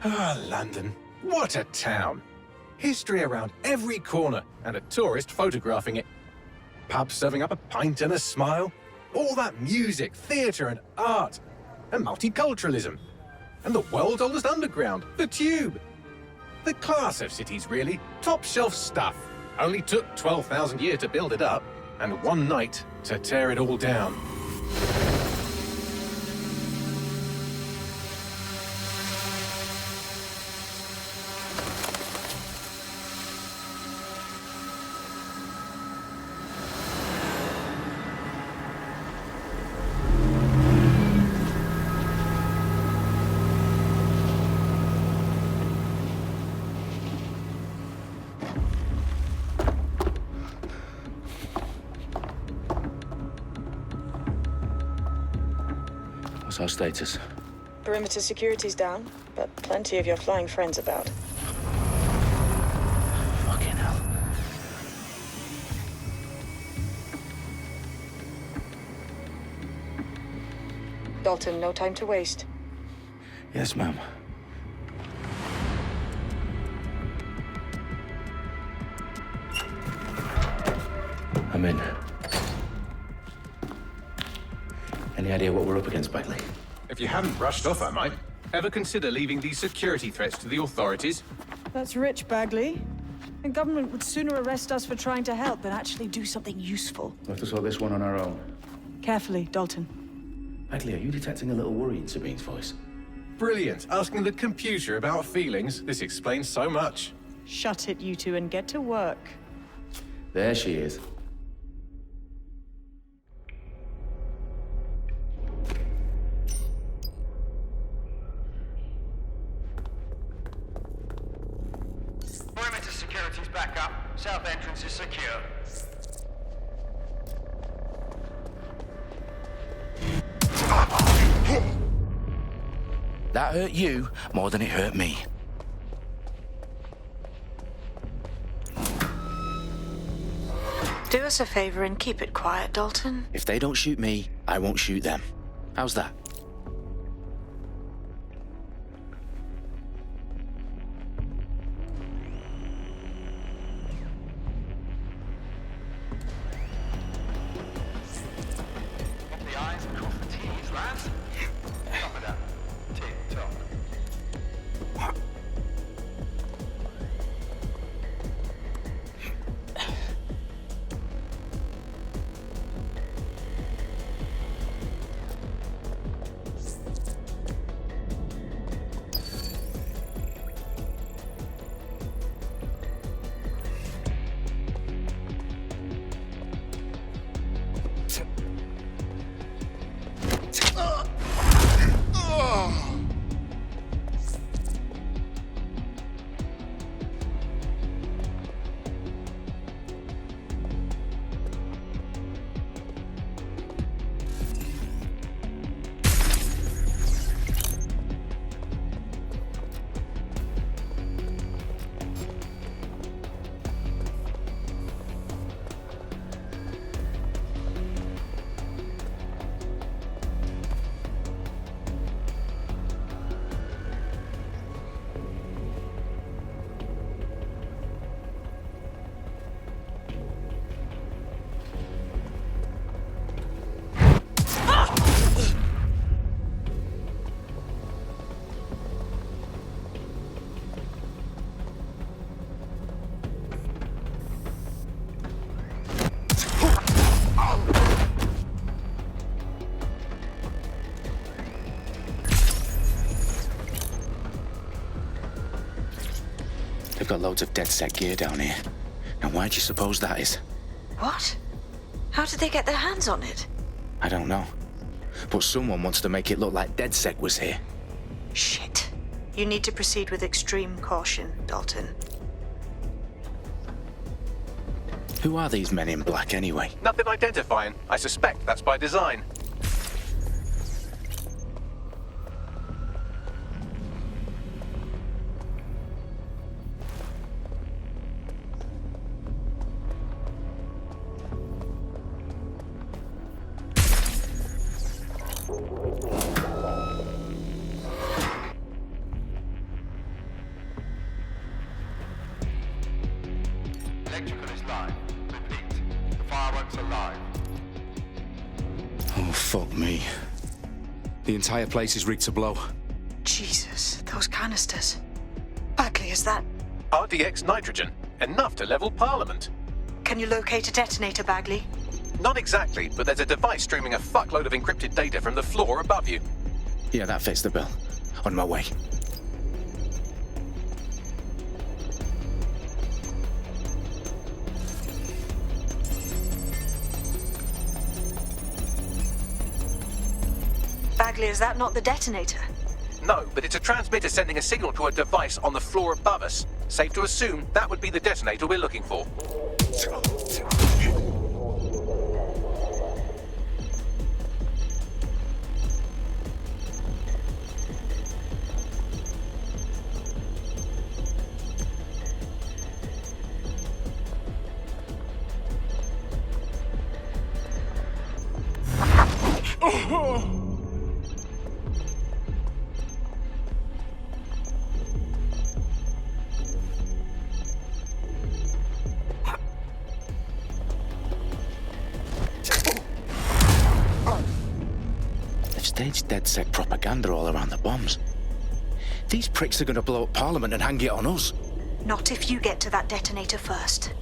Ah, London. What a town. History around every corner, and a tourist photographing it. Pubs serving up a pint and a smile. All that music, theatre and art. And multiculturalism. And the world's oldest underground, the Tube. The class of cities, really. Top shelf stuff. Only took 12,000 years to build it up, and one night to tear it all down. What's our status? Perimeter security's down, but plenty of your flying friends about. Fucking hell. Dalton, no time to waste. Yes, ma'am. I'm in. Any idea what we're up against, Bagley? If you hadn't brushed off, I might. Ever consider leaving these security threats to the authorities? That's rich, Bagley. The government would sooner arrest us for trying to help than actually do something useful. We'll have to sort this one on our own. Carefully, Dalton. Bagley, are you detecting a little worry in Sabine's voice? Brilliant. Asking the computer about feelings. This explains so much. Shut it, you two, and get to work. There she is. Perimeter security's back up. South entrance is secure. That hurt you more than it hurt me. Do us a favor and keep it quiet, Dalton. If they don't shoot me, I won't shoot them. How's that? The eyes and cross the T's, lads. Top of that. Tick-tock. They've got loads of DedSec gear down here. Now why do you suppose that is? What? How did they get their hands on it? I don't know. But someone wants to make it look like DedSec was here. Shit. You need to proceed with extreme caution, Dalton. Who are these men in black anyway? Nothing identifying. I suspect that's by design. Fuck me. The entire place is rigged to blow. Jesus, those canisters. Bagley, is that... RDX nitrogen, enough to level Parliament. Can you locate a detonator, Bagley? Not exactly, but there's a device streaming a fuckload of encrypted data from the floor above you. Yeah, that fits the bill. On my way. Bagley, is that not the detonator? No, but it's a transmitter sending a signal to a device on the floor above us. Safe to assume that would be the detonator we're looking for. They've staged DedSec propaganda all around the bombs. These pricks are going to blow up Parliament and hang it on us. Not if you get to that detonator first.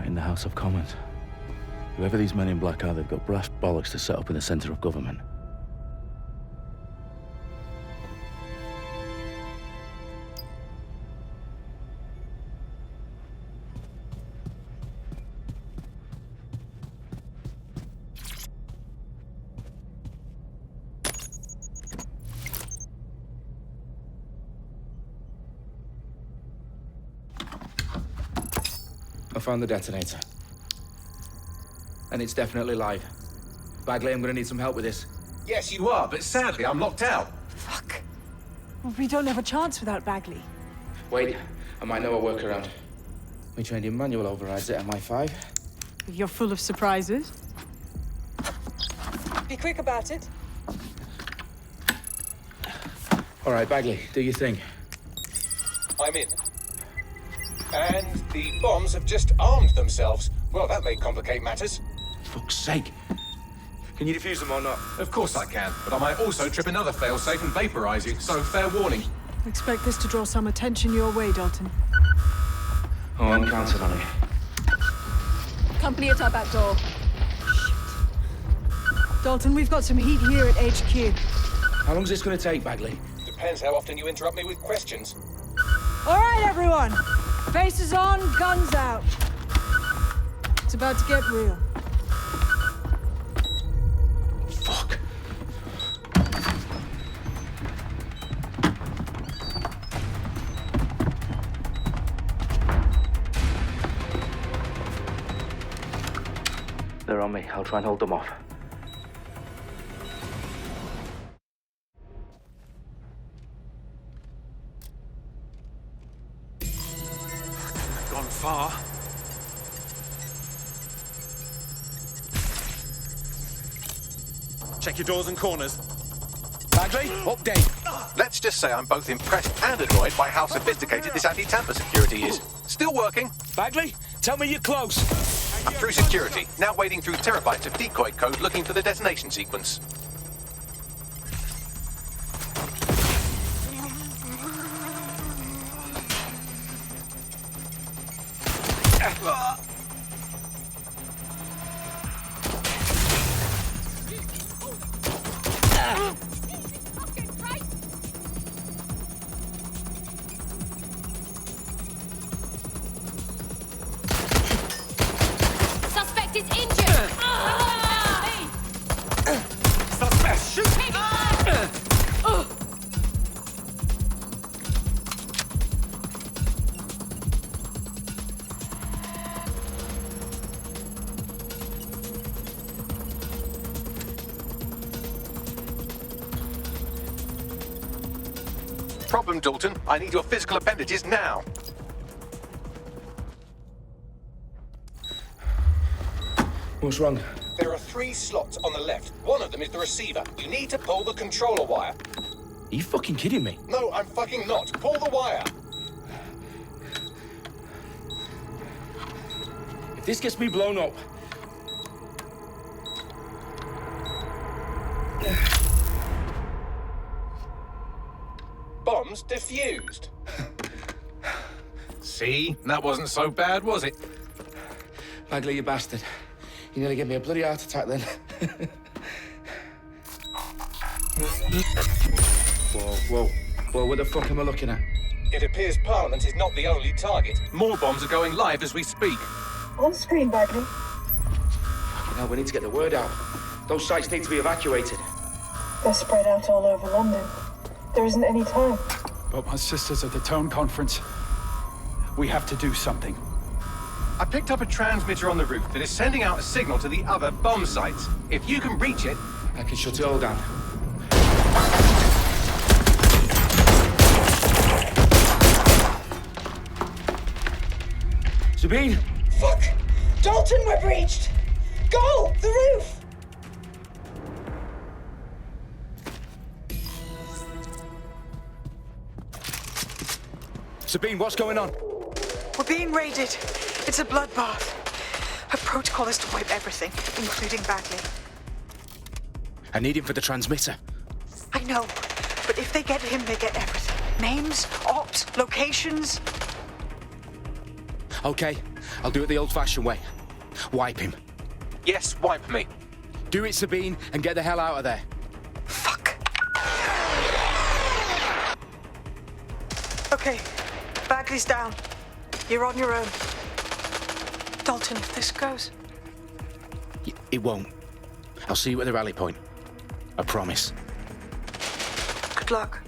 In the House of Commons. Whoever these men in black are, they've got brass bollocks to set up in the centre of government. I found the detonator. And it's definitely live. Bagley, I'm gonna need some help with this. Yes, you are, but sadly I'm locked out. Fuck. We don't have a chance without Bagley. Wait, I might know a workaround. We trained in manual overrides at MI5. You're full of surprises. Be quick about it. All right, Bagley, do your thing. I'm in. And the bombs have just armed themselves. Well, that may complicate matters. Fuck's sake. Can you defuse them or not? Of course I can, but I might also trip another failsafe and vaporize you, so fair warning. Expect this to draw some attention your way, Dalton. Oh, I'm counting on it. Company at our back door. Shit. Dalton, we've got some heat here at HQ. How long's this gonna take, Bagley? Depends how often you interrupt me with questions. All right, everyone. Faces on, guns out. It's about to get real. Fuck. They're on me. I'll try and hold them off. Gone far. Check your doors and corners. Bagley, update. Let's just say I'm both impressed and annoyed by how sophisticated this anti-tamper security is. Still working. Bagley, tell me you're close. I'm through security, now wading through terabytes of decoy code looking for the detonation sequence. Suspect is injured! problem, Dalton. I need your physical appendages now. What's wrong? There are 3 slots on the left. One of them is the receiver. You need to pull the controller wire. Are you fucking kidding me? No, I'm fucking not. Pull the wire. If this gets me blown up... Bombs defused. See? That wasn't so bad, was it? Bagley, you bastard. You nearly gave me a bloody heart attack then. Whoa. What the fuck am I looking at? It appears Parliament is not the only target. More bombs are going live as we speak. On screen, Bagley. Now we need to get the word out. Those sites need to be evacuated. They're spread out all over London. There isn't any time. But my sister's at the town conference. We have to do something. I picked up a transmitter on the roof that is sending out a signal to the other bomb sites. If you can reach it... I can shut it all down. Sabine! Fuck! Dalton, we're breached! Go! The roof! Sabine, what's going on? We're being raided. It's a bloodbath. Our protocol is to wipe everything, including Bagley. I need him for the transmitter. I know, but if they get him, they get everything. Names, ops, locations. Okay, I'll do it the old-fashioned way. Wipe him. Yes, wipe me. Do it, Sabine, and get the hell out of there. Fuck. Okay, Bagley's down. You're on your own. Dalton, if this goes... It won't. I'll see you at the rally point. I promise. Good luck.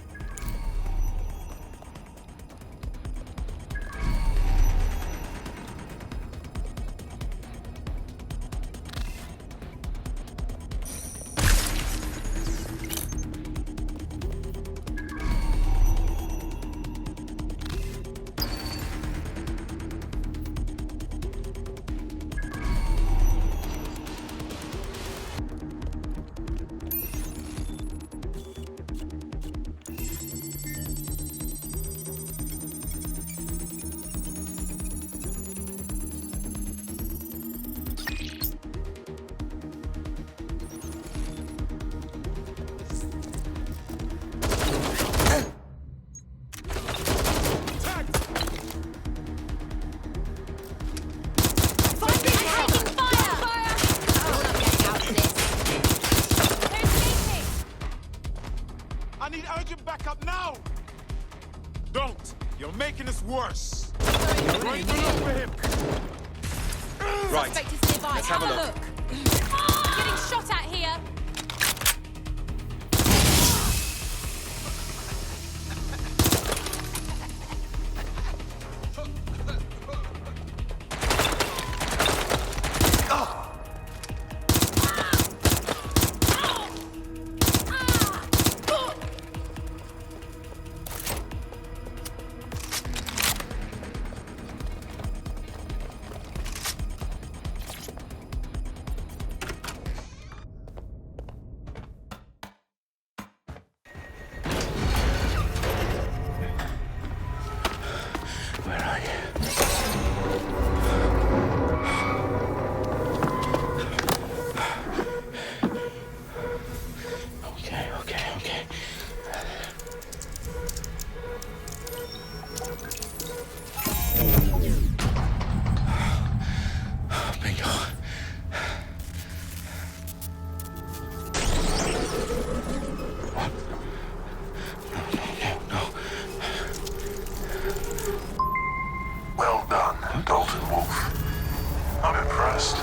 I need urgent backup now! Don't! You're making this worse! Right, look for him! Right, let's have a look. I'm getting shot at here! Where are you? Okay. Bingo. What? No. Well done, Dalton Wolf. I'm impressed.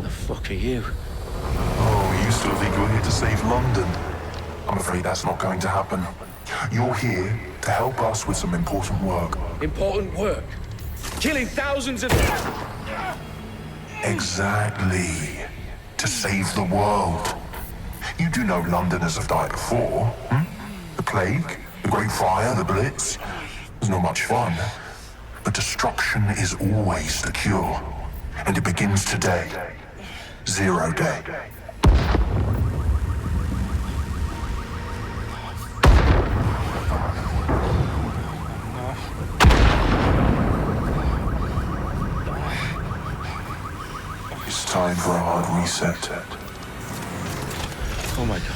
The fuck are you? Oh, you still think you're here to save London? I'm afraid that's not going to happen. You're here to help us with some important work. Important work. Killing thousands of... Exactly. To save the world. You do know Londoners have died before, hmm? The plague, the Great Fire, the Blitz. It's not much fun. But destruction is always the cure. And it begins today. 0 day. It's time for a hard reset. Oh my God.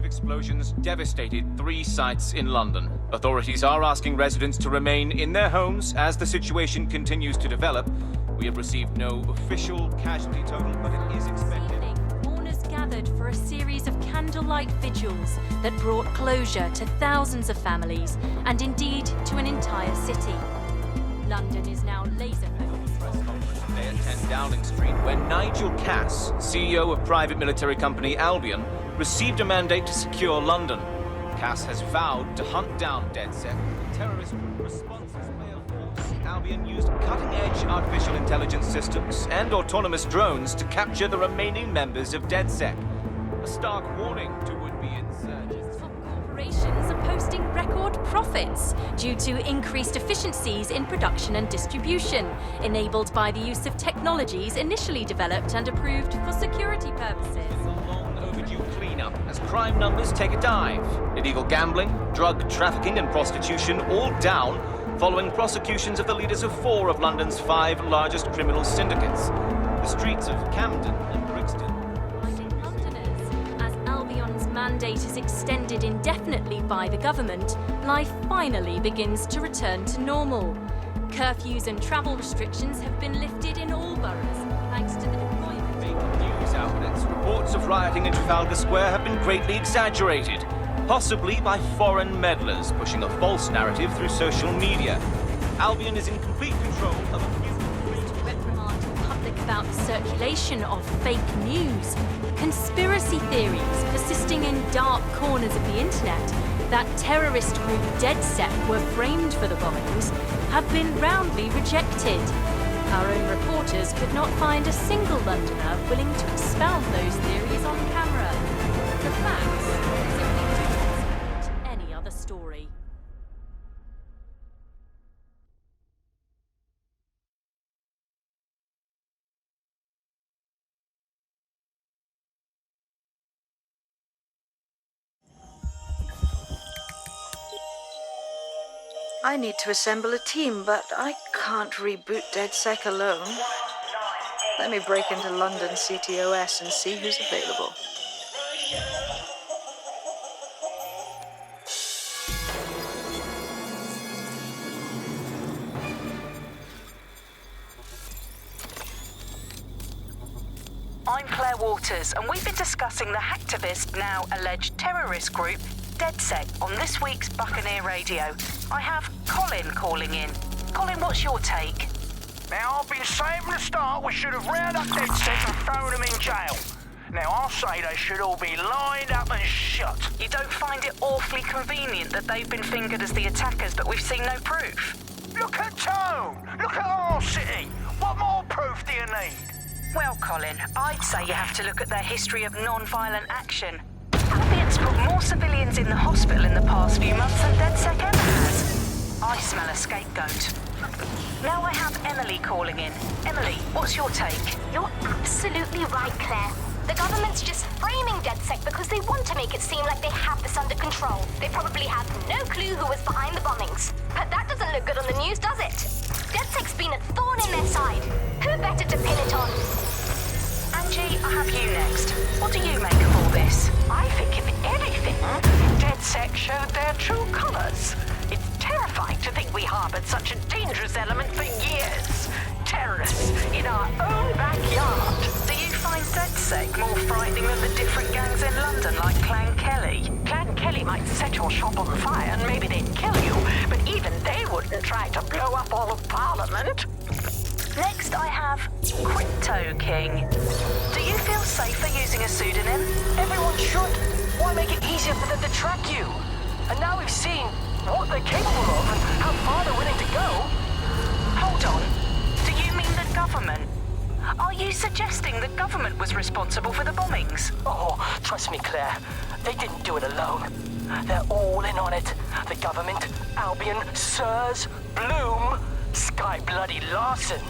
Explosions devastated 3 sites in London. Authorities are asking residents to remain in their homes as the situation continues to develop. We have received no official casualty total, but it is expected. Mourners gathered for a series of candlelight vigils that brought closure to thousands of families and indeed to an entire city. London is now laser-focused. Today at 10 Downing Street, when Nigel Cass, CEO of private military company Albion, received a mandate to secure London. Cass has vowed to hunt down DedSec. Terrorist responses may of force. Albion used cutting-edge artificial intelligence systems and autonomous drones to capture the remaining members of DedSec. A stark warning to would-be insurgents. Top corporations are posting record profits due to increased efficiencies in production and distribution, enabled by the use of technologies initially developed and approved for security purposes. Cleanup as crime numbers take a dive. Illegal gambling, drug trafficking and prostitution all down following prosecutions of the leaders of 4 of London's 5 largest criminal syndicates. The streets of Camden and Brixton. Reminding Londoners, as Albion's mandate is extended indefinitely by the government, life finally begins to return to normal. Curfews and travel restrictions have been lifted in all boroughs, thanks to the deployment. News outlets, reports of rioting in Trafalgar Square have been greatly exaggerated, possibly by foreign meddlers pushing a false narrative through social media. Albion is in complete control of a few reprimand the public about the circulation of fake news, conspiracy theories persisting in dark corners of the internet that terrorist group DedSec were framed for the bombings have been roundly rejected. Our own reporters could not find a single Londoner willing to expound those theories on camera. The facts simply don't support any other story. I need to assemble a team, but I can't reboot DedSec alone. Let me break into London CTOS and see who's available. I'm Claire Waters, and we've been discussing the hacktivist, now alleged terrorist group, DedSec, on this week's Buccaneer Radio. I have Colin calling in. Colin, what's your take? Now, I've been saying from the start we should have rounded up DedSec and thrown them in jail. Now, I'll say they should all be lined up and shot. You don't find it awfully convenient that they've been fingered as the attackers, but we've seen no proof? Look at Tone! Look at our city! What more proof do you need? Well, Colin, I'd say you have to look at their history of non-violent action. Albion's put more civilians in the hospital in the past few months than DedSec ever has. I smell a scapegoat. Now I have Emily calling in. Emily, what's your take? You're absolutely right, Claire. The government's just framing DedSec because they want to make it seem like they have this under control. They probably have no clue who was behind the bombings. But that doesn't look good on the news, does it? DedSec's been a thorn in their side. Who better to pin it on? Angie, I have you next. What do you make of all this? I think, if anything, DedSec showed their true colors. It's terrifying to think we harbored such a dangerous element for years. Terrorists in our own backyard. Do you find DedSec more frightening than the different gangs in London, like Clan Kelly? Clan Kelly might set your shop on fire and maybe they'd kill you, but even they wouldn't try to blow up all of Parliament. Next, I have Crypto King. Do feel safer using a pseudonym? Everyone should. Why make it easier for them to track you? And now we've seen what they're capable of and how far they're willing to go. Hold on. Do you mean the government? Are you suggesting the government was responsible for the bombings? Oh, trust me, Claire. They didn't do it alone. They're all in on it. The government, Albion, Sirs, Bloom, Sky Bloody Larson,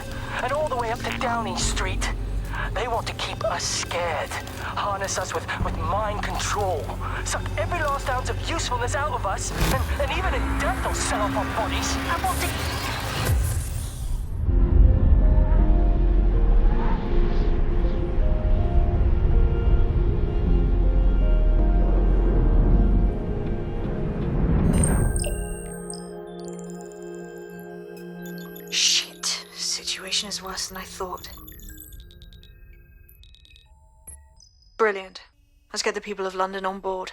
and all the way up to Downing Street. They want to keep us scared, harness us with mind control, suck every last ounce of usefulness out of us, and even in death they'll sell off our bodies. And what do Shit. Situation is worse than I thought. Brilliant. Let's get the people of London on board.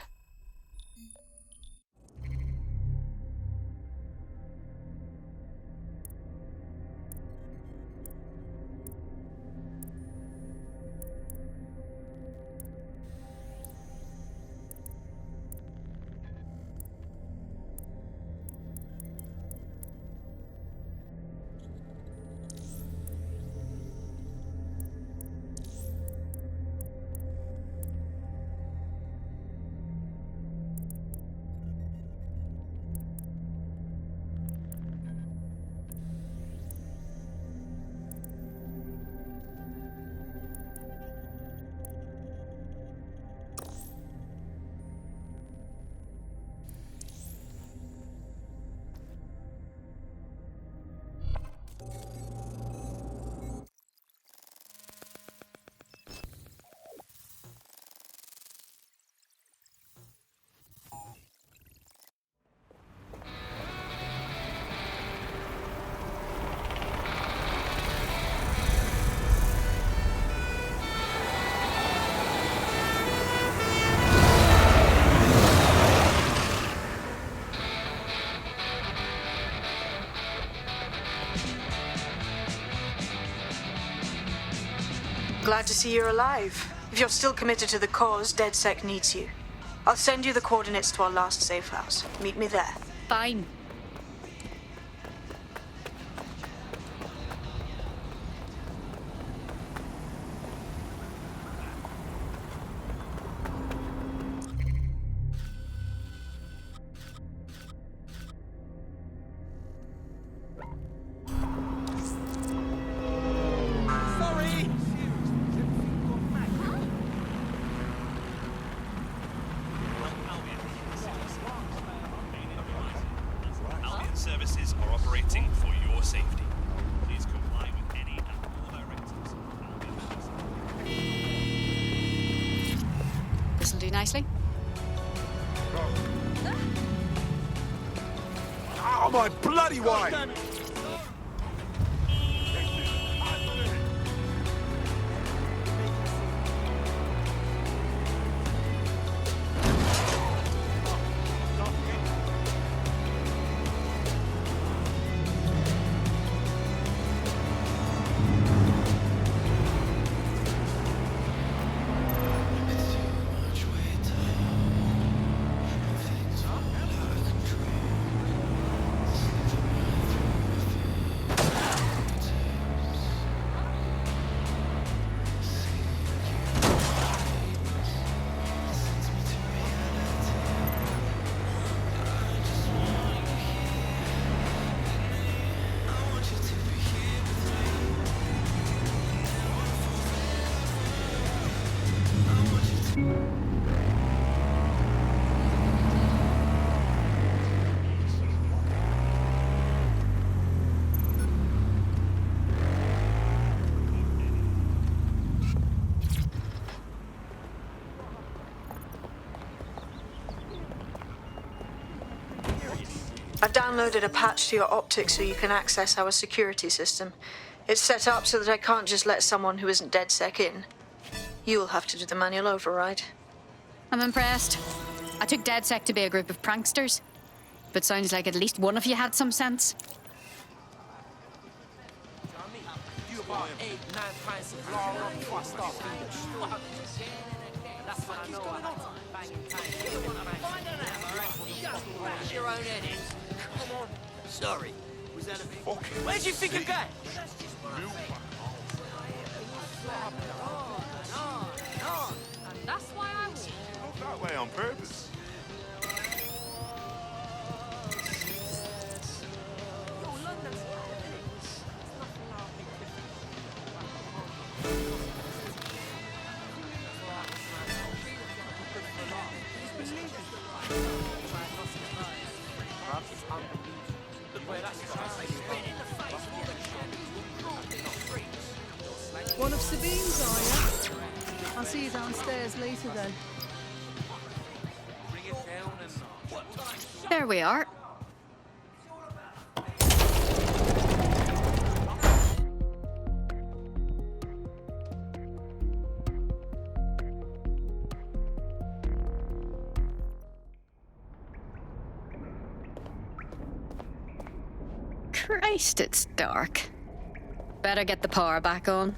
Glad to see you're alive. If you're still committed to the cause, DedSec needs you. I'll send you the coordinates to our last safe house. Meet me there. Fine. Services are operating for your safety. Please comply with any and all directives. This'll do nicely. Oh, my bloody wife! I've downloaded a patch to your optics so you can access our security system. It's set up so that I can't just let someone who isn't DedSec in. You'll have to do the manual override. I'm impressed. I took DedSec to be a group of pranksters, but sounds like at least one of you had some sense. about 8-9 pints of law before I start feeling struck. That's when I know I have to bang in time. Scratch your own head in. Come on. Sorry. Was that a big... Okay. Where'd you think you're going? And that's why I walk. Not that way on purpose. One of Sabine's, are you? I'll see you downstairs later then. There we are. Christ, it's dark. Better get the power back on.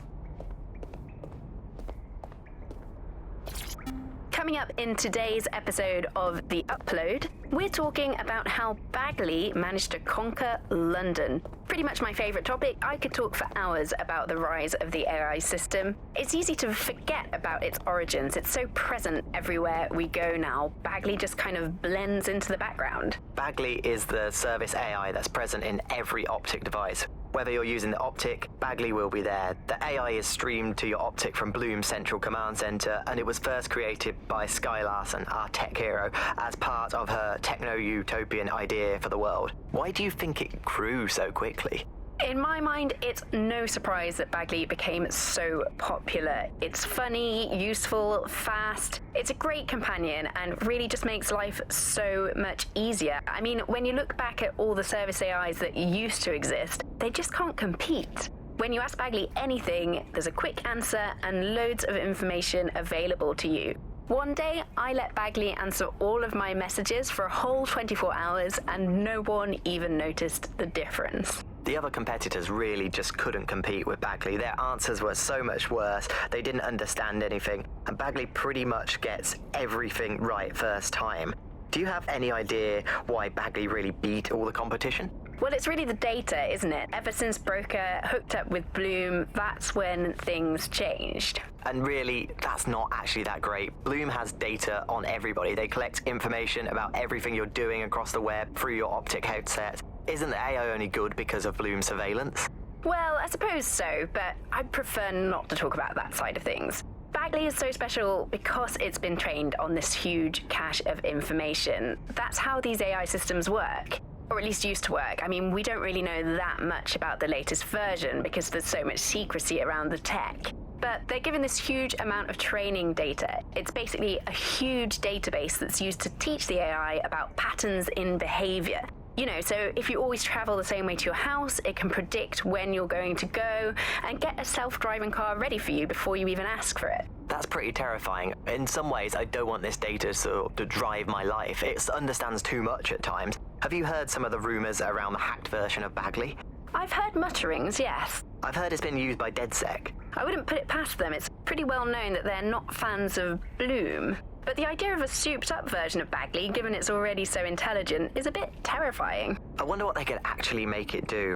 Coming up in today's episode of The Upload, we're talking about how Bagley managed to conquer London. Pretty much my favourite topic. I could talk for hours about the rise of the AI system. It's easy to forget about its origins. It's so present everywhere we go now. Bagley just kind of blends into the background. Bagley is the service AI that's present in every optic device. Whether you're using the optic, Bagley will be there. The AI is streamed to your optic from Bloom's central command center, and it was first created by Sky Larson, our tech hero, as part of her techno-utopian idea for the world. Why do you think it grew so quickly? In my mind, it's no surprise that Bagley became so popular. It's funny, useful, fast. It's a great companion and really just makes life so much easier. I mean, when you look back at all the service AIs that used to exist, they just can't compete. When you ask Bagley anything, there's a quick answer and loads of information available to you. One day, I let Bagley answer all of my messages for a whole 24 hours and no one even noticed the difference. The other competitors really just couldn't compete with Bagley. Their answers were so much worse, they didn't understand anything, and Bagley pretty much gets everything right first time. Do you have any idea why Bagley really beat all the competition? Well, it's really the data, isn't it? Ever since Broker hooked up with Bloom, that's when things changed. And really, that's not actually that great. Bloom has data on everybody. They collect information about everything you're doing across the web through your optic headset. Isn't the AI only good because of Bloom surveillance? Well, I suppose so, but I'd prefer not to talk about that side of things. Bagley is so special because it's been trained on this huge cache of information. That's how these AI systems work. Or at least used to work. I mean, we don't really know that much about the latest version because there's so much secrecy around the tech. But they're given this huge amount of training data. It's basically a huge database that's used to teach the AI about patterns in behavior. You know, so if you always travel the same way to your house, it can predict when you're going to go and get a self-driving car ready for you before you even ask for it. That's pretty terrifying. In some ways, I don't want this data to drive my life. It understands too much at times. Have you heard some of the rumors around the hacked version of Bagley? I've heard mutterings, yes. I've heard it's been used by DedSec. I wouldn't put it past them. It's pretty well known that they're not fans of Bloom. But the idea of a souped-up version of Bagley, given it's already so intelligent, is a bit terrifying. I wonder what they could actually make it do.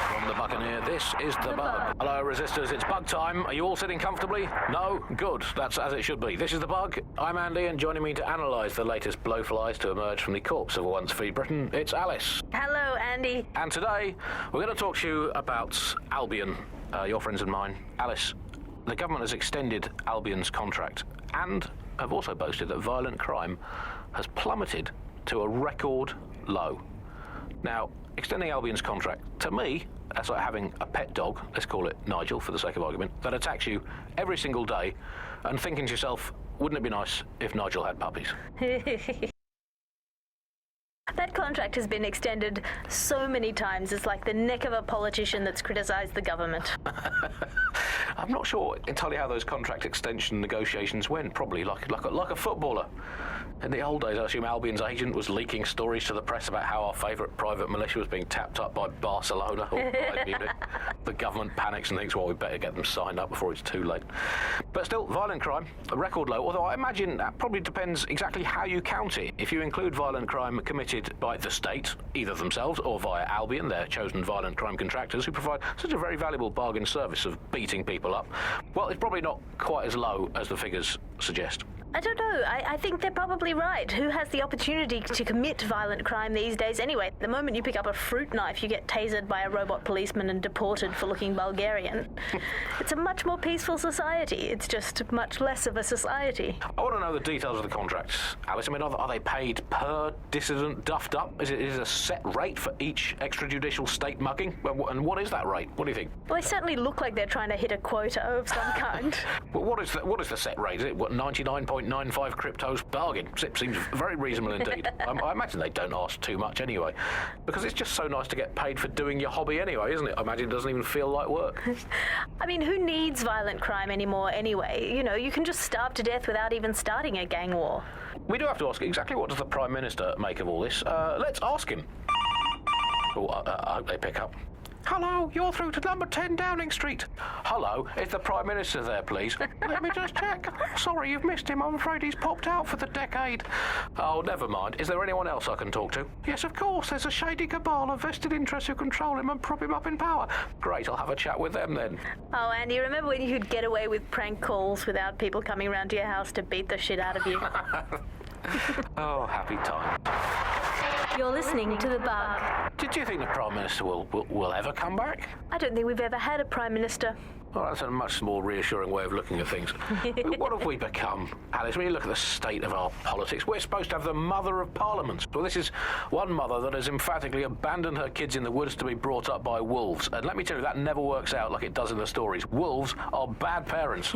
From the Buccaneer, this is the Bug. Hello, Resistors, it's bug time. Are you all sitting comfortably? No? Good. That's as it should be. This is the Bug. I'm Andy, and joining me to analyse the latest blowflies to emerge from the corpse of a once-free Britain, it's Alice. Hello, Andy. And today, we're going to talk to you about Albion, your friends and mine. Alice, the government has extended Albion's contract and have also boasted that violent crime has plummeted to a record low. Now, extending Albion's contract, to me, that's like having a pet dog, let's call it Nigel for the sake of argument, that attacks you every single day and thinking to yourself, wouldn't it be nice if Nigel had puppies? That contract has been extended so many times. It's like the neck of a politician that's criticised the government. I'm not sure entirely how those contract extension negotiations went. Probably like a footballer. In the old days, I assume Albion's agent was leaking stories to the press about how our favourite private militia was being tapped up by Barcelona or Bayern Munich. The government panics and thinks, well, we better get them signed up before it's too late. But still, violent crime, a record low, although I imagine that probably depends exactly how you count it. If you include violent crime committed by the state, either themselves or via Albion, their chosen violent crime contractors who provide such a very valuable bargain service of beating people up, well, it's probably not quite as low as the figures suggest. I don't know. I think they're probably right. Who has the opportunity to commit violent crime these days anyway? The moment you pick up a fruit knife, you get tasered by a robot policeman and deported for looking Bulgarian. It's a much more peaceful society. It's just much less of a society. I want to know the details of the contracts, Alice. I mean, are they paid per dissident duffed up? Is it a set rate for each extrajudicial state mugging? And what is that rate? What do you think? Well, they certainly look like they're trying to hit a quota of some kind. Well, what is the set rate? Is it, 99.95 cryptos bargain? Seems very reasonable indeed. I imagine they don't ask too much anyway, because it's just so nice to get paid for doing your hobby anyway, isn't it? I imagine it doesn't even feel like work. I mean, who needs violent crime anymore anyway? You know, you can just starve to death without even starting a gang war. We do have to ask, exactly what does the Prime Minister make of all this? Let's ask him. Oh, I hope they pick up. Hello, you're through to number 10 Downing Street. Hello, is the Prime Minister there, please? Let me just check. Sorry, you've missed him. I'm afraid he's popped out for the decade. Oh, never mind. Is there anyone else I can talk to? Yes, of course. There's a shady cabal of vested interests who control him and prop him up in power. Great, I'll have a chat with them then. Oh, Andy, remember when you could get away with prank calls without people coming round to your house to beat the shit out of you? Oh, happy time. You're listening to The Bug. Did you think the Prime Minister will ever come back? I don't think we've ever had a Prime Minister. Well, that's a much more reassuring way of looking at things. What have we become, Alice? When you look at the state of our politics, we're supposed to have the mother of parliaments. Well, this is one mother that has emphatically abandoned her kids in the woods to be brought up by wolves. And let me tell you, that never works out like it does in the stories. Wolves are bad parents,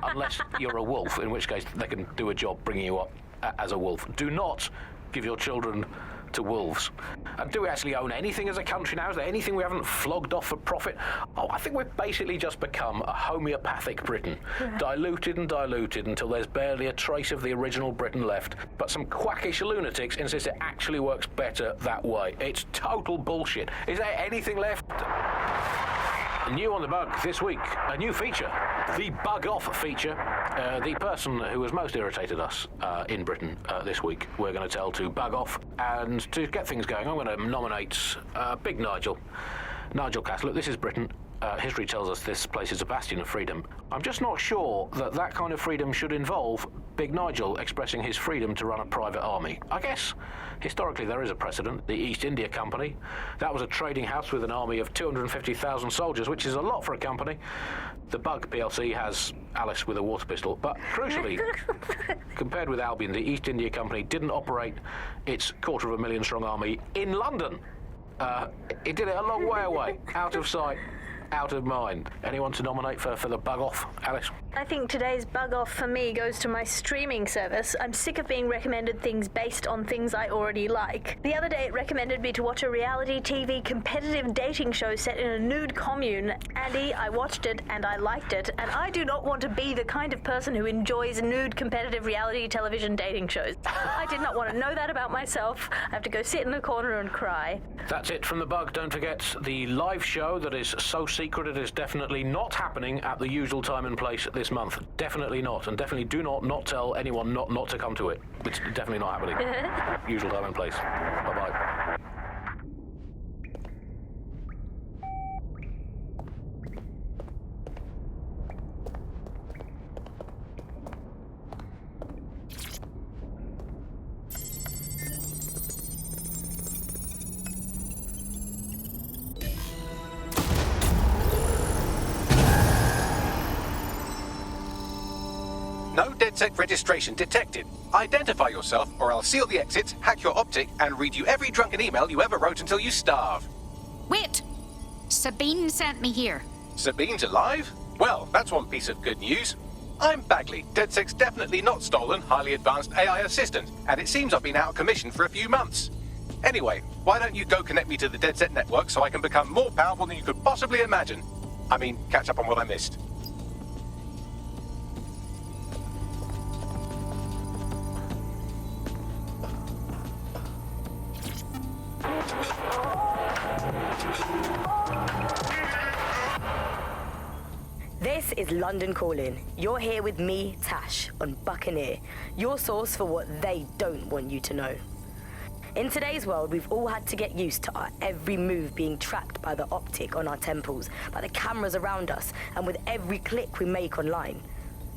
unless you're a wolf, in which case they can do a job bringing you up as a wolf. Do not give your children to wolves. And do we actually own anything as a country now? Is there anything we haven't flogged off for profit? Oh, I think we've basically just become a homeopathic Britain. Diluted and diluted until there's barely a trace of the original Britain left. But some quackish lunatics insist it actually works better that way. It's total bullshit. Is there anything left? New on The Bug this week, a new feature, the Bug Off feature. The person who has most irritated us in Britain this week, we're going to tell to bug off. And to get things going, I'm going to nominate Big Nigel Cass. Look, this is Britain. History tells us this place is a bastion of freedom. I'm just not sure that kind of freedom should involve Big Nigel expressing his freedom to run a private army. I guess historically there is a precedent. The East India Company, that was a trading house with an army of 250,000 soldiers, which is a lot for a company. The Bug PLC has Alice with a water pistol, but crucially, compared with Albion, the East India Company didn't operate its 250,000 strong army in London. It did it a long way away, out of sight, out of mind. Anyone to nominate for the Bug Off, Alice? I think today's Bug Off for me goes to my streaming service. I'm sick of being recommended things based on things I already like. The other day it recommended me to watch a reality TV competitive dating show set in a nude commune. Andy, I watched it and I liked it, and I do not want to be the kind of person who enjoys nude competitive reality television dating shows. I did not want to know that about myself. I have to go sit in a corner and cry. That's it from The Bug. Don't forget the live show that is so secret it is definitely not happening at the usual time and place this month. Definitely not. And definitely do not tell anyone not to come to it. It's definitely not happening. Usual time and place. Bye-bye. No DedSec registration detected. Identify yourself or I'll seal the exits, hack your optic, and read you every drunken email you ever wrote until you starve. Wait! Sabine sent me here. Sabine's alive? Well, that's one piece of good news. I'm Bagley, DedSec's definitely not stolen, highly advanced AI assistant, and it seems I've been out of commission for a few months. Anyway, why don't you go connect me to the DedSec network so I can become more powerful than you could possibly imagine? I mean, catch up on what I missed. This is London Calling. You're here with me, Tash, on Buccaneer, your source for what they don't want you to know. In today's world, we've all had to get used to our every move being tracked by the optic on our temples, by the cameras around us, and with every click we make online.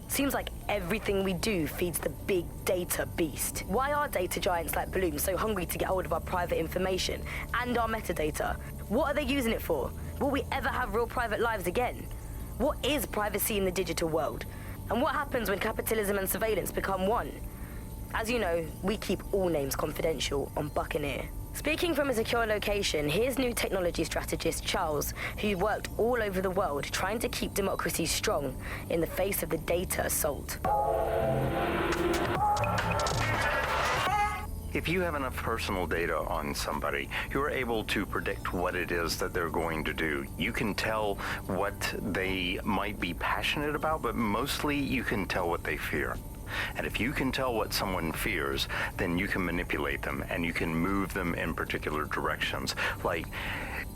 Seems like everything we do feeds the big data beast. Why are data giants like Bloom so hungry to get hold of our private information and our metadata? What are they using it for? Will we ever have real private lives again? What is privacy in the digital world? And what happens when capitalism and surveillance become one? As you know, we keep all names confidential on Buccaneer. Speaking from a secure location, here's new technology strategist Charles, who worked all over the world trying to keep democracy strong in the face of the data assault. If you have enough personal data on somebody, you're able to predict what it is that they're going to do. You can tell what they might be passionate about, but mostly you can tell what they fear. And if you can tell what someone fears, then you can manipulate them and you can move them in particular directions. Like,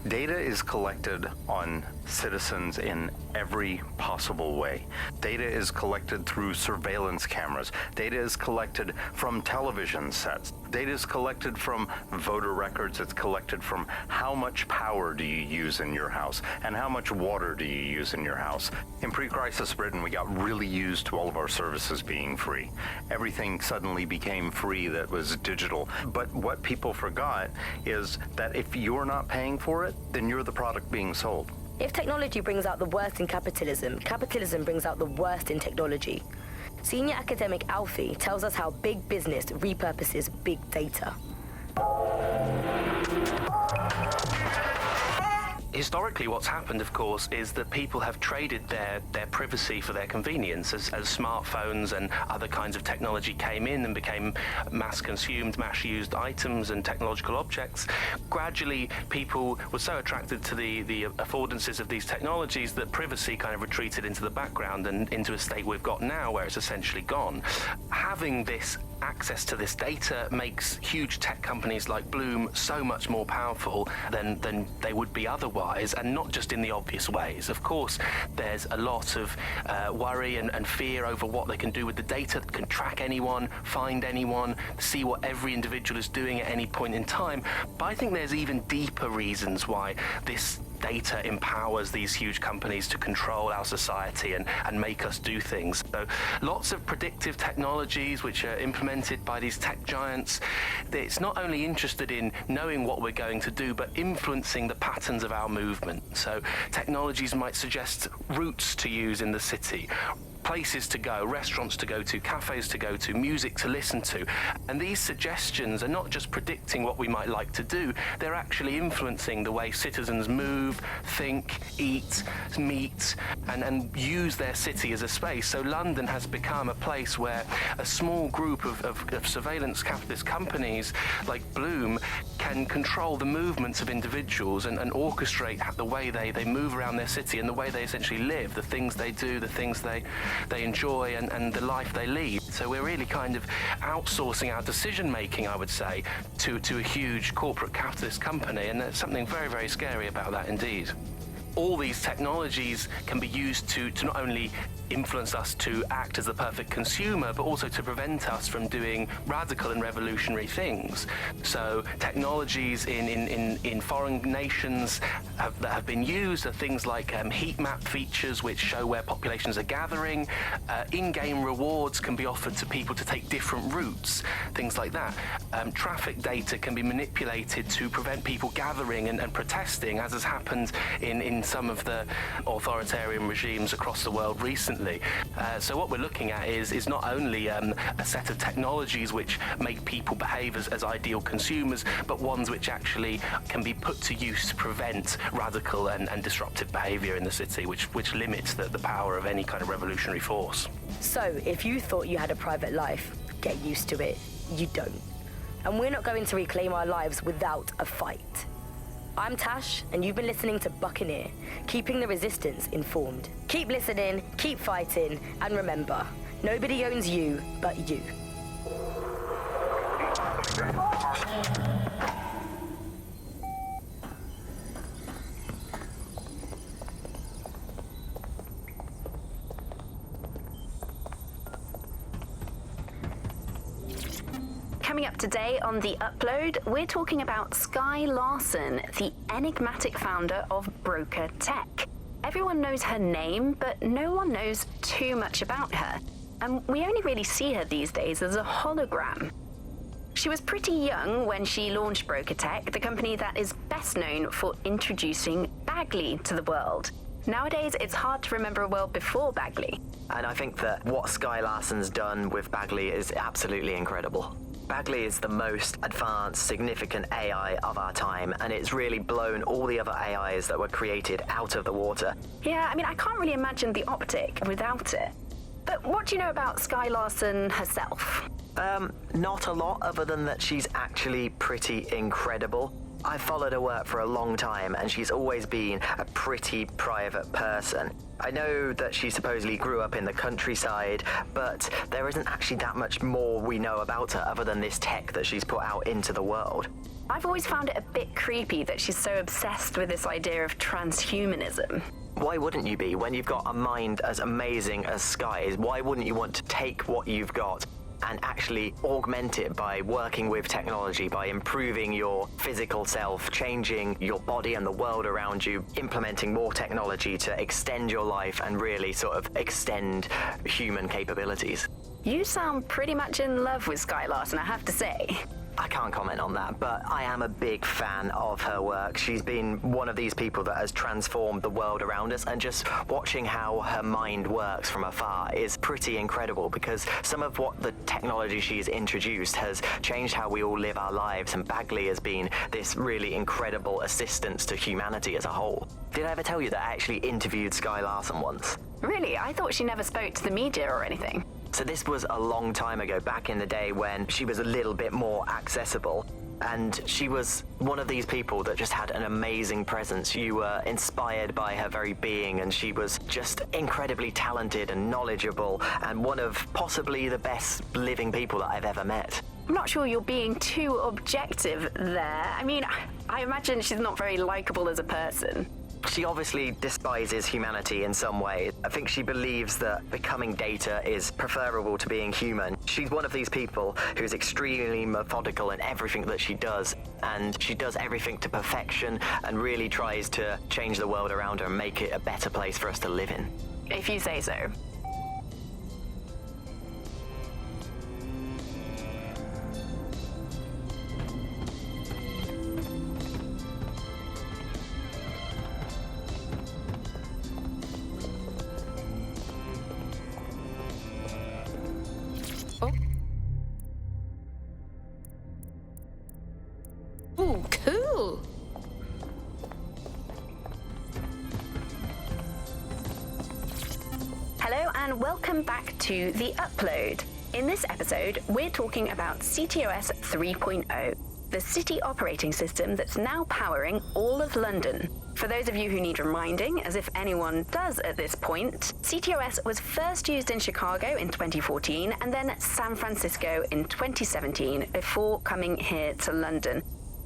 data is collected on citizens in every possible way. Data is collected through surveillance cameras. Data is collected from television sets. Data is collected from voter records. It's collected from how much power do you use in your house and how much water do you use in your house. In pre-crisis Britain, we got really used to all of our services being free. Everything suddenly became free that was digital. But what people forgot is that if you're not paying for it, then you're the product being sold. If technology brings out the worst in capitalism, capitalism brings out the worst in technology. Senior academic Alfie tells us how big business repurposes big data. Historically, what's happened, of course, is that people have traded their privacy for their convenience. As smartphones and other kinds of technology came in and became mass-consumed, mass-used items and technological objects, gradually people were so attracted to the affordances of these technologies that privacy kind of retreated into the background and into a state we've got now where it's essentially gone. Having this access to this data makes huge tech companies like Bloom so much more powerful than they would be otherwise, and not just in the obvious ways. Of course, there's a lot of worry and fear over what they can do with the data. They can track anyone, find anyone, see what every individual is doing at any point in time. But I think there's even deeper reasons why this data empowers these huge companies to control our society and make us do things. So lots of predictive technologies which are implemented by these tech giants. It's not only interested in knowing what we're going to do, but influencing the patterns of our movement. So technologies might suggest routes to use in the city, places to go, restaurants to go to, cafes to go to, music to listen to. And these suggestions are not just predicting what we might like to do, they're actually influencing the way citizens move, think, eat, meet, and use their city as a space. So London has become a place where a small group of surveillance capitalist companies like Bloom can control the movements of individuals and orchestrate the way they move around their city and the way they essentially live, the things they do, the things they enjoy and the life they lead. So we're really kind of outsourcing our decision making, I would say, to a huge corporate capitalist company, and there's something very, very scary about that indeed. All these technologies can be used to not only influence us to act as the perfect consumer, but also to prevent us from doing radical and revolutionary things. So technologies in foreign nations that have been used are things like heat map features which show where populations are gathering. In-game rewards can be offered to people to take different routes, things like that. Traffic data can be manipulated to prevent people gathering and protesting, as has happened in some of the authoritarian regimes across the world recently. So what we're looking at is not only a set of technologies which make people behave as ideal consumers, but ones which actually can be put to use to prevent radical and disruptive behavior in the city, which limits the power of any kind of revolutionary force. So if you thought you had a private life, get used to it. You don't. And we're not going to reclaim our lives without a fight. I'm Tash, and you've been listening to Buccaneer, keeping the resistance informed. Keep listening, keep fighting, and remember, nobody owns you but you. Coming up today on The Upload, we're talking about Skye Larson, the enigmatic founder of Broker Tech. Everyone knows her name, but no one knows too much about her. And we only really see her these days as a hologram. She was pretty young when she launched Broker Tech, the company that is best known for introducing Bagley to the world. Nowadays, it's hard to remember a world before Bagley. And I think that what Skye Larson's done with Bagley is absolutely incredible. Bagley is the most advanced, significant AI of our time, and it's really blown all the other AIs that were created out of the water. Yeah, I mean, I can't really imagine the optic without it. But what do you know about Skye Larson herself? Not a lot, other than that she's actually pretty incredible. I've followed her work for a long time, and she's always been a pretty private person. I know that she supposedly grew up in the countryside, but there isn't actually that much more we know about her other than this tech that she's put out into the world. I've always found it a bit creepy that she's so obsessed with this idea of transhumanism. Why wouldn't you be? When you've got a mind as amazing as Skye's, why wouldn't you want to take what you've got and actually augment it by working with technology, by improving your physical self, changing your body and the world around you, implementing more technology to extend your life and really sort of extend human capabilities? You sound pretty much in love with Skye Larson, I have to say. I can't comment on that, but I am a big fan of her work. She's been one of these people that has transformed the world around us, and just watching how her mind works from afar is pretty incredible, because some of what the technology she's introduced has changed how we all live our lives, and Bagley has been this really incredible assistance to humanity as a whole. Did I ever tell you that I actually interviewed Skye Larson once? Really? I thought she never spoke to the media or anything. So this was a long time ago, back in the day when she was a little bit more accessible. And she was one of these people that just had an amazing presence. You were inspired by her very being, and she was just incredibly talented and knowledgeable, and one of possibly the best living people that I've ever met. I'm not sure you're being too objective there. I mean, I imagine she's not very likable as a person. She obviously despises humanity in some way. I think she believes that becoming data is preferable to being human. She's one of these people who's extremely methodical in everything that she does, and she does everything to perfection and really tries to change the world around her and make it a better place for us to live in. If you say so. Ooh, cool! Hello and welcome back to The Upload. In this episode, we're talking about CTOS 3.0, the city operating system that's now powering all of London. For those of you who need reminding, as if anyone does at this point, CTOS was first used in Chicago in 2014 and then San Francisco in 2017 before coming here to London.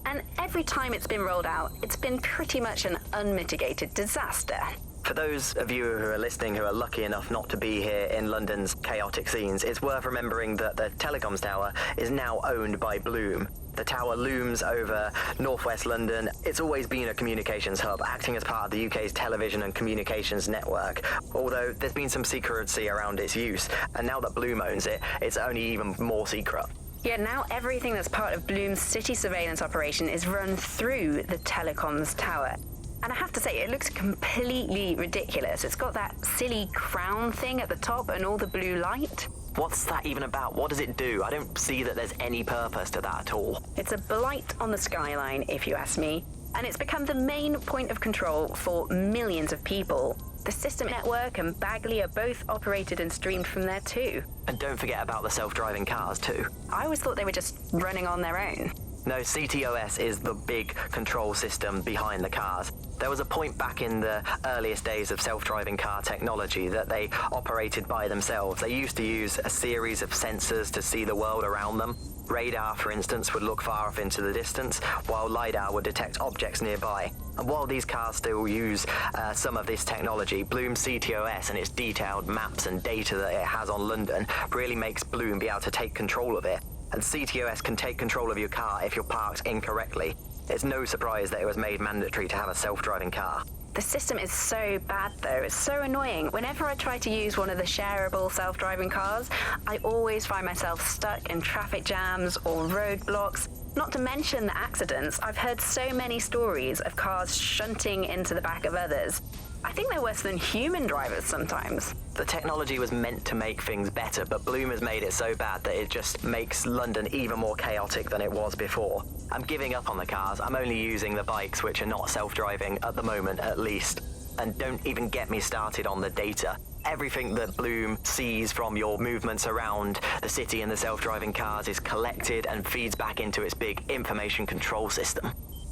And every time it's been rolled out, it's been pretty much an unmitigated disaster. For those of you who are listening who are lucky enough not to be here in London's chaotic scenes, it's worth remembering that the telecoms tower is now owned by Bloom. The tower looms over northwest London. It's always been a communications hub, acting as part of the UK's television and communications network, although there's been some secrecy around its use, and now that Bloom owns it, it's only even more secret. Yeah, now everything that's part of Bloom's city surveillance operation is run through the telecoms tower. And I have to say, it looks completely ridiculous. It's got that silly crown thing at the top and all the blue light. What's that even about? What does it do? I don't see that there's any purpose to that at all. It's a blight on the skyline, if you ask me. And it's become the main point of control for millions of people. The system network and Bagley are both operated and streamed from there too. And don't forget about the self-driving cars too. I always thought they were just running on their own. No, CTOS is the big control system behind the cars. There was a point back in the earliest days of self-driving car technology that they operated by themselves. They used to use a series of sensors to see the world around them. Radar, for instance, would look far off into the distance, while LiDAR would detect objects nearby. And while these cars still use some of this technology, Bloom CTOS and its detailed maps and data that it has on London really makes Bloom be able to take control of it. and CTOS can take control of your car if you're parked incorrectly. It's no surprise that it was made mandatory to have a self-driving car. The system is so bad, though. It's so annoying. Whenever I try to use one of the shareable self-driving cars, I always find myself stuck in traffic jams or roadblocks. Not to mention the accidents. I've heard so many stories of cars shunting into the back of others. I think they're worse than human drivers sometimes. The technology was meant to make things better, but Bloom has made it so bad that it just makes London even more chaotic than it was before. I'm giving up on the cars. I'm only using the bikes, which are not self-driving at the moment, at least. And don't even get me started on the data. Everything that Bloom sees from your movements around the city and the self-driving cars is collected and feeds back into its big information control system.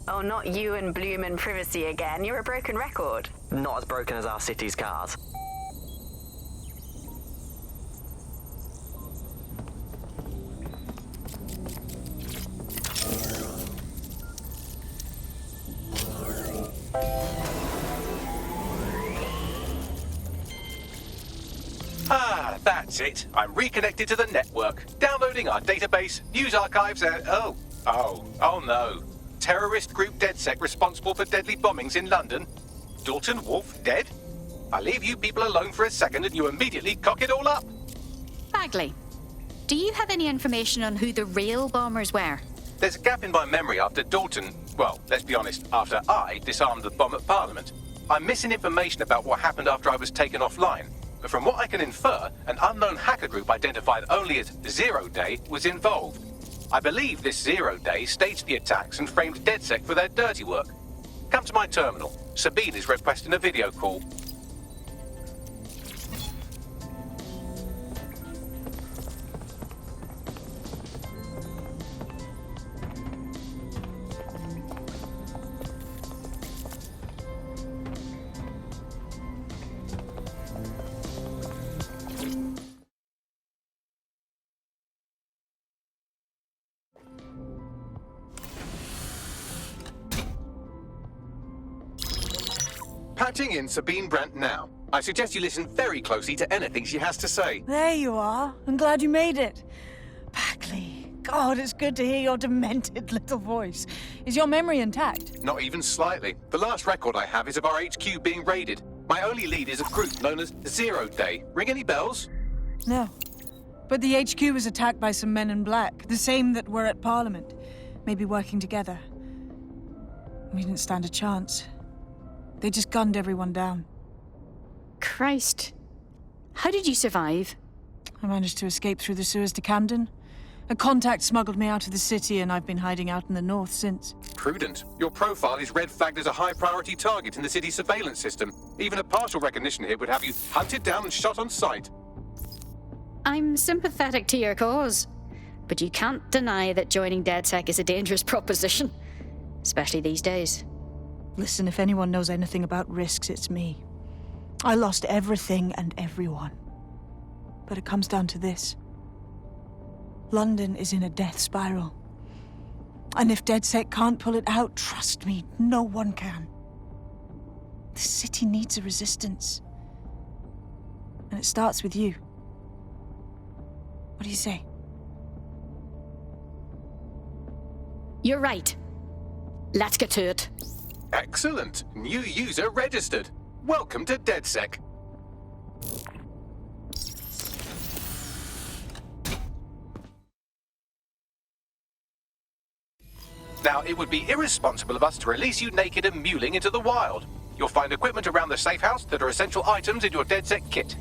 Oh, not you and Bloom and privacy again. You're a broken record. Not as broken as our city's cars. Ah, that's it. I'm reconnected to the network, downloading our database, news archives, and oh no. Terrorist group DedSec responsible for deadly bombings in London. Dalton Wolf dead? I leave you people alone for a second and you immediately cock it all up. Bagley, do you have any information on who the real bombers were? There's a gap in my memory after Dalton, well, let's be honest, after I disarmed the bomb at Parliament. I'm missing information about what happened after I was taken offline. But from what I can infer, an unknown hacker group identified only as Zero Day was involved. I believe this 0 Day staged the attacks and framed DedSec for their dirty work. Come to my terminal. Sabine is requesting a video call. Patching in Sabine Brandt now. I suggest you listen very closely to anything she has to say. There you are. I'm glad you made it. Bagley, God, it's good to hear your demented little voice. Is your memory intact? Not even slightly. The last record I have is of our HQ being raided. My only lead is a group known as 0 Day. Ring any bells? No. But the HQ was attacked by some men in black, the same that were at Parliament. Maybe working together. We didn't stand a chance. They just gunned everyone down. Christ. How did you survive? I managed to escape through the sewers to Camden. A contact smuggled me out of the city, and I've been hiding out in the north since. Prudent. Your profile is red flagged as a high-priority target in the city's surveillance system. Even a partial recognition here would have you hunted down and shot on sight. I'm sympathetic to your cause, but you can't deny that joining DedSec is a dangerous proposition, especially these days. Listen, if anyone knows anything about risks, it's me. I lost everything and everyone. But it comes down to this. London is in a death spiral. And if DedSec can't pull it out, trust me, no one can. The city needs a resistance. And it starts with you. What do you say? You're right. Let's get to it. Excellent. New user registered. Welcome to DedSec. Now, it would be irresponsible of us to release you naked and mewling into the wild. You'll find equipment around the safe house that are essential items in your DedSec kit.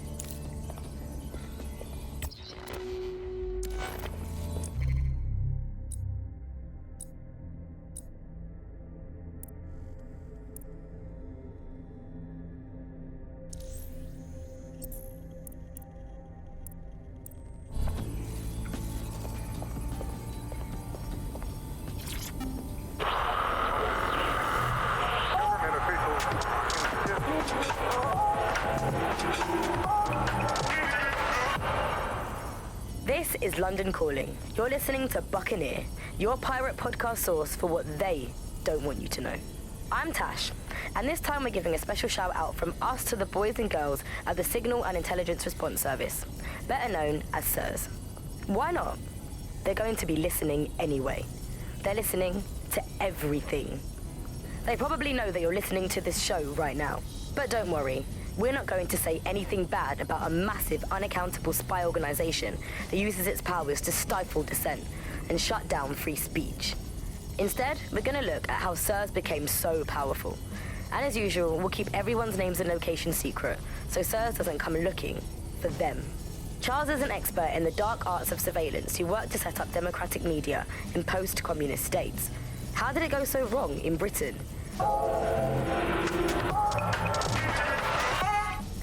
This is London Calling. You're listening to Buccaneer, your pirate podcast source for what they don't want you to know. I'm Tash, and this time we're giving a special shout out from us to the boys and girls at the Signal and Intelligence Response Service, better known as SIRS. Why not? they're going to be listening anyway. They're listening to everything. They probably know that you're listening to this show right now. But don't worry, we're not going to say anything bad about a massive, unaccountable spy organization that uses its powers to stifle dissent and shut down free speech. Instead, we're going to look at how SIRS became so powerful. And as usual, we'll keep everyone's names and locations secret, so SIRS doesn't come looking for them. Charles is an expert in the dark arts of surveillance who worked to set up democratic media in post-communist states. How did it go so wrong in Britain?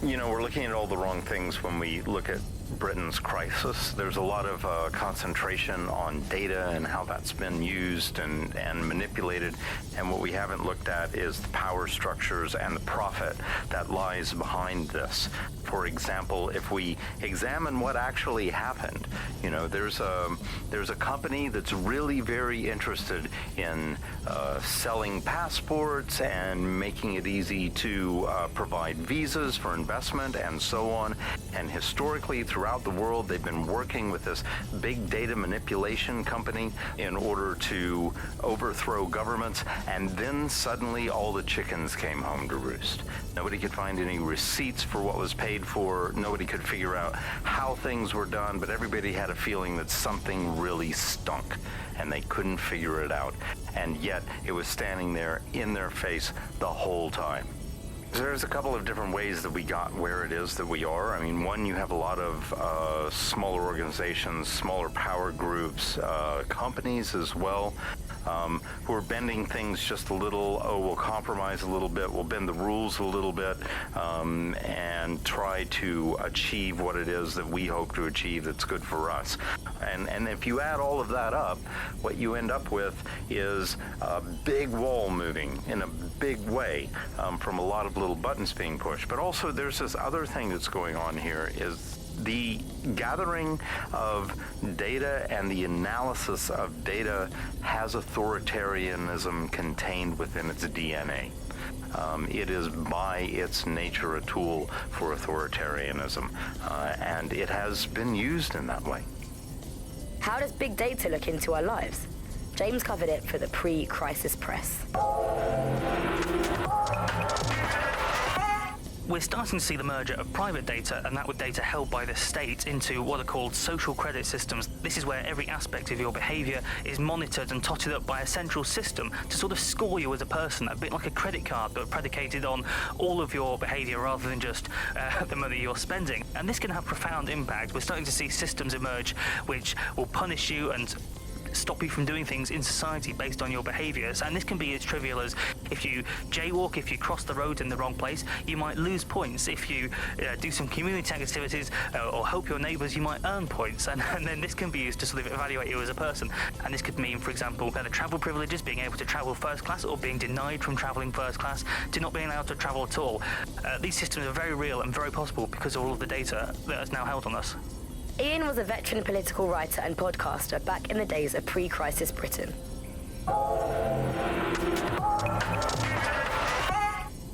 You know, we're looking at all the wrong things when we look at Britain's crisis. There's a lot of concentration on data and how that's been used and manipulated, and what we haven't looked at is the power structures and the profit that lies behind this. For example, if we examine what actually happened, you know, there's a company that's really very interested in selling passports and making it easy to provide visas for investment and so on. And historically, throughout the world, they've been working with this big data manipulation company in order to overthrow governments, and then suddenly all the chickens came home to roost. Nobody could find any receipts for what was paid for. Nobody could figure out how things were done, but everybody had a feeling that something really stunk, and they couldn't figure it out. And yet, it was standing there in their face the whole time. There's a couple of different ways that we got where it is that we are. I mean, one, you have a lot of smaller organizations, smaller power groups, companies as well, who are bending things just a little. Oh, we'll compromise a little bit, we'll bend the rules a little bit, and try to achieve what it is that we hope to achieve that's good for us. And if you add all of that up, what you end up with is a big wall moving in a big way from a lot of little buttons being pushed. But also there's this other thing that's going on here is the gathering of data and the analysis of data has authoritarianism contained within its DNA. It is by its nature a tool for authoritarianism, and it has been used in that way. How does big data look into our lives? James covered it for the pre-crisis press. We're starting to see the merger of private data and that with data held by the state into what are called social credit systems. This is where every aspect of your behaviour is monitored and totted up by a central system to sort of score you as a person, a bit like a credit card, but predicated on all of your behaviour rather than just the money you're spending. And this can have profound impact. We're starting to see systems emerge which will punish you and stop you from doing things in society based on your behaviours, and this can be as trivial as if you jaywalk, if you cross the road in the wrong place, you might lose points. If you do some community activities or help your neighbours, you might earn points, and then this can be used to sort of evaluate you as a person. And this could mean, for example, better travel privileges, being able to travel first class, or being denied from travelling first class to not being allowed to travel at all. These systems are very real and very possible because of all of the data that is now held on us. Ian was a veteran political writer and podcaster back in the days of pre-crisis Britain.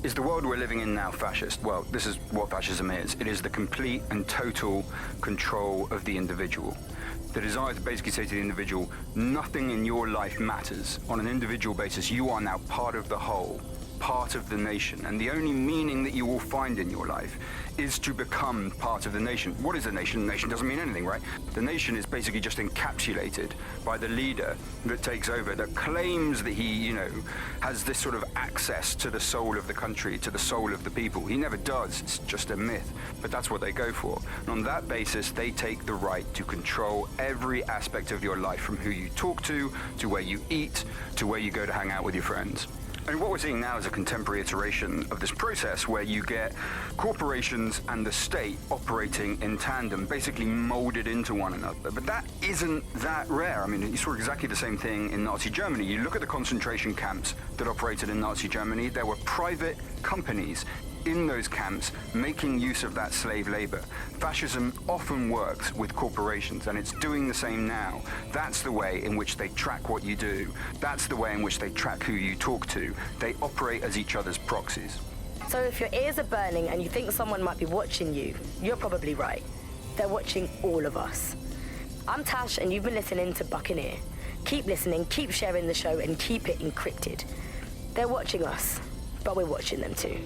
Is the world we're living in now fascist? Well, this is what fascism is. It is the complete and total control of the individual. The desire to basically say to the individual, nothing in your life matters. On an individual basis, you are now part of the whole, part of the nation, and the only meaning that you will find in your life is to become part of the nation. What is a nation? A nation doesn't mean anything, right? The nation is basically just encapsulated by the leader that takes over, that claims that he, you know, has this sort of access to the soul of the country, to the soul of the people. He never does, it's just a myth, but that's what they go for. And on that basis, they take the right to control every aspect of your life, from who you talk to where you eat, to where you go to hang out with your friends. And what we're seeing now is a contemporary iteration of this process where you get corporations and the state operating in tandem, basically molded into one another. But that isn't that rare. I mean, you saw exactly the same thing in Nazi Germany. You look at the concentration camps that operated in Nazi Germany, there were private companies in those camps making use of that slave labor. Fascism often works with corporations, and it's doing the same now. That's the way in which they track what you do. That's the way in which they track who you talk to. They operate as each other's proxies. So if your ears are burning and you think someone might be watching you, you're probably right. They're watching all of us. I'm Tash, and you've been listening to Buccaneer. Keep listening, keep sharing the show, and keep it encrypted. They're watching us, but we're watching them too.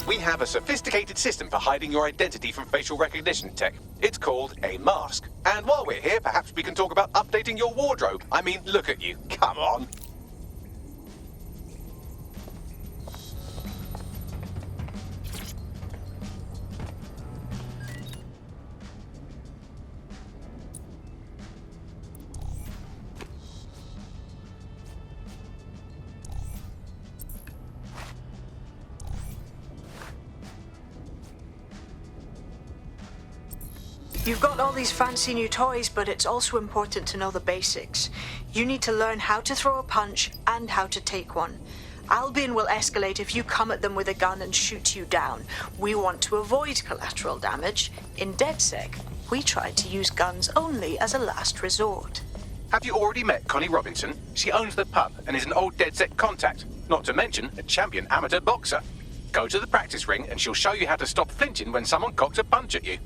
We have a sophisticated system for hiding your identity from facial recognition tech. It's called a mask. And while we're here, perhaps we can talk about updating your wardrobe. I mean, look at you. Come on. You've got all these fancy new toys, but it's also important to know the basics. You need to learn how to throw a punch and how to take one. Albion will escalate if you come at them with a gun and shoot you down. We want to avoid collateral damage. In DedSec, we try to use guns only as a last resort. Have you already met Connie Robinson? She owns the pub and is an old DedSec contact, not to mention a champion amateur boxer. Go to the practice ring and she'll show you how to stop flinching when someone cocks a punch at you.